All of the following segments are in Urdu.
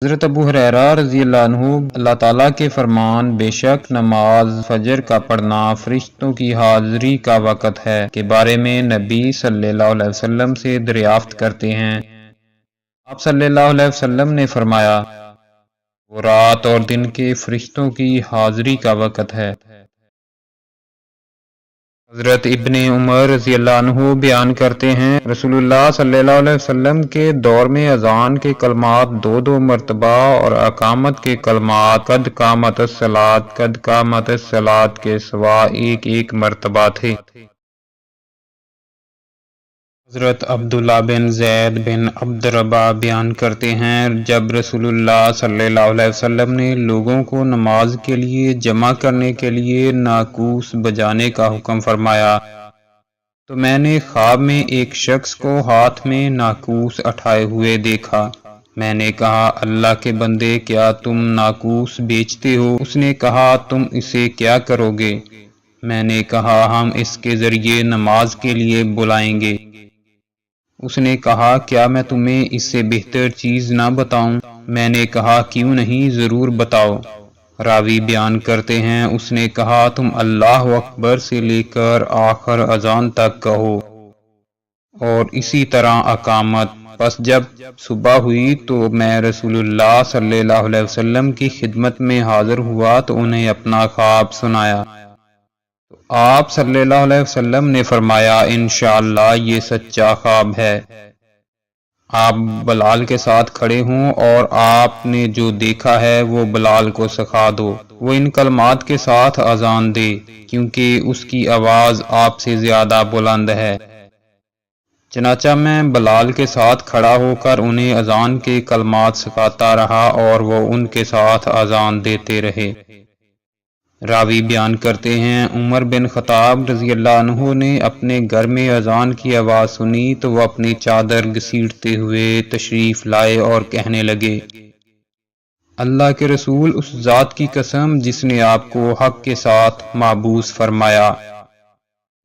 حضرت ابو ہریرہ رضی اللہ عنہ اللہ تعالیٰ کے فرمان بے شک نماز فجر کا پڑھنا فرشتوں کی حاضری کا وقت ہے کے بارے میں نبی صلی اللہ علیہ وسلم سے دریافت کرتے ہیں۔ آپ صلی اللہ علیہ وسلم نے فرمایا وہ رات اور دن کے فرشتوں کی حاضری کا وقت ہے۔ حضرت ابن عمر رضی اللہ عنہ بیان کرتے ہیں رسول اللہ صلی اللہ علیہ وسلم کے دور میں اذان کے کلمات 2 مرتبہ اور اقامت کے کلمات قد قامت الصلاۃ قد قامت الصلاۃ کے سوا ایک مرتبہ تھے۔ حضرت عبداللہ بن زید بن عبد ربہ بیان کرتے ہیں جب رسول اللہ صلی اللہ علیہ وسلم نے لوگوں کو نماز کے لیے جمع کرنے کے لیے ناقوس بجانے کا حکم فرمایا تو میں نے خواب میں ایک شخص کو ہاتھ میں ناقوس اٹھائے ہوئے دیکھا۔ میں نے کہا اللہ کے بندے کیا تم ناقوس بیچتے ہو؟ اس نے کہا تم اسے کیا کرو گے؟ میں نے کہا ہم اس کے ذریعے نماز کے لیے بلائیں گے۔ اس نے کہا کیا میں تمہیں اس سے بہتر چیز نہ بتاؤں؟ میں نے کہا کیوں نہیں، ضرور بتاؤ۔ راوی بیان کرتے ہیں اس نے کہا تم اللہ اکبر سے لے کر آخر اذان تک کہو اور اسی طرح اقامت۔ پس جب صبح ہوئی تو میں رسول اللہ صلی اللہ علیہ وسلم کی خدمت میں حاضر ہوا تو انہیں اپنا خواب سنایا تو آپ صلی اللہ علیہ وسلم نے فرمایا انشاءاللہ یہ سچا خواب ہے۔ آپ بلال کے ساتھ کھڑے ہوں اور آپ نے جو دیکھا ہے وہ بلال کو سکھا دو، وہ ان کلمات کے ساتھ اذان دے کیونکہ اس کی آواز آپ سے زیادہ بلند ہے۔ چنانچہ میں بلال کے ساتھ کھڑا ہو کر انہیں اذان کے کلمات سکھاتا رہا اور وہ ان کے ساتھ اذان دیتے رہے۔ راوی بیان کرتے ہیں عمر بن خطاب رضی اللہ عنہ نے اپنے گھر میں اذان کی آواز سنی تو وہ اپنی چادر گھسیٹتے ہوئے تشریف لائے اور کہنے لگے اللہ کے رسول اس ذات کی قسم جس نے آپ کو حق کے ساتھ معبوس فرمایا،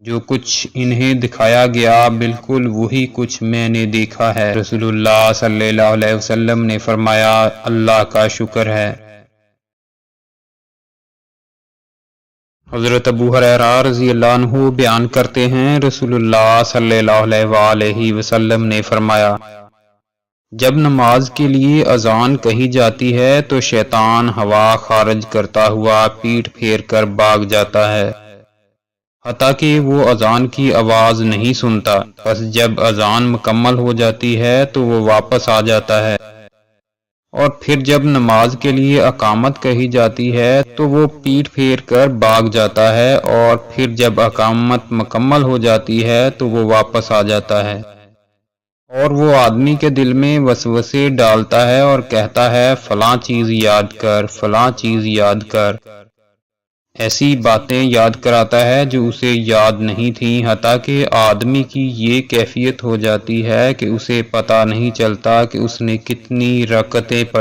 جو کچھ انہیں دکھایا گیا بالکل وہی کچھ میں نے دیکھا ہے۔ رسول اللہ صلی اللہ علیہ وسلم نے فرمایا اللہ کا شکر ہے۔ حضرت ابو ہریرہ رضی اللہ عنہ بیان کرتے ہیں رسول اللہ صلی اللہ علیہ وآلہ وسلم نے فرمایا جب نماز کے لیے اذان کہی جاتی ہے تو شیطان ہوا خارج کرتا ہوا پیٹھ پھیر کر بھاگ جاتا ہے حتیٰ کہ وہ اذان کی آواز نہیں سنتا، پس جب اذان مکمل ہو جاتی ہے تو وہ واپس آ جاتا ہے اور پھر جب نماز کے لیے اقامت کہی جاتی ہے تو وہ پیٹھ پھیر کر بھاگ جاتا ہے اور پھر جب اقامت مکمل ہو جاتی ہے تو وہ واپس آ جاتا ہے اور وہ آدمی کے دل میں وسوسے ڈالتا ہے اور کہتا ہے فلاں چیز یاد کر، فلاں چیز یاد کر، ایسی باتیں یاد کراتا ہے جو اسے یاد نہیں تھیں، حتیٰ کہ آدمی کی یہ کیفیت ہو جاتی ہے کہ اسے پتہ نہیں چلتا کہ اس نے کتنی رکعتیں پڑھی۔